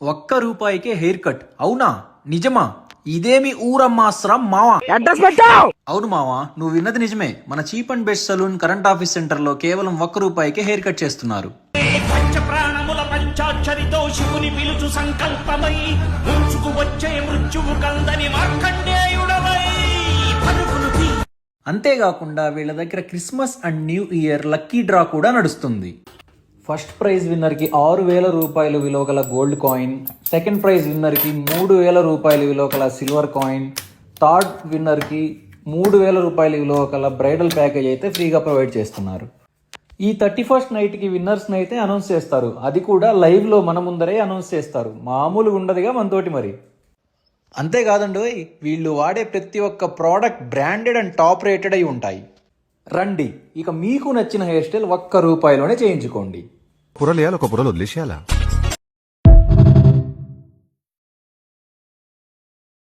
₹1 hair cut అవునా నిజమా? ఇదేమి ఊరమ్మాస్రం మావా? అడ్రస్ పెట్టావు. అవును మావా, నువ్వు విన్నది నిజమే. మన cheap and best saloon current office centre లో కేవలం ₹1 హెయిర్ కట్ చేస్తున్నారు. పంచ ప్రాణముల పంచాక్షరితో శివుని పిలుచు సంకల్పమై ముంచుకు వచ్చే మృత్యువు కందని మార్కండేయుడవై పరుగులు తీ. అంతేకాకుండా వీళ్ళ దగ్గర Christmas and new year lucky draw కూడా నడుస్తుంది. ఫస్ట్ ప్రైజ్ విన్నర్కి ₹6,000 విలువ గల గోల్డ్ కాయిన్, సెకండ్ ప్రైజ్ విన్నర్కి ₹3,000 విలువ గల సిల్వర్ కాయిన్, థర్డ్ విన్నర్కి ₹3,000 విలువ గల బ్రైడల్ ప్యాకేజ్ అయితే ఫ్రీగా ప్రొవైడ్ చేస్తున్నారు. ఈ 31st నైట్కి విన్నర్స్ని అయితే అనౌన్స్ చేస్తారు. అది కూడా లైవ్లో మన ముందరే అనౌన్స్ చేస్తారు. మామూలుగా ఉండదుగా మనతోటి మరి. అంతేకాదండి, వీళ్ళు వాడే ప్రతి ఒక్క product branded and top rated అయి ఉంటాయి. రండి, ఇక మీకు నచ్చిన హెయిర్ స్టైల్ ₹1లోనే చేయించుకోండి. పొరలేయాలి, ఒక పొరలు వదిలేసేయాలా?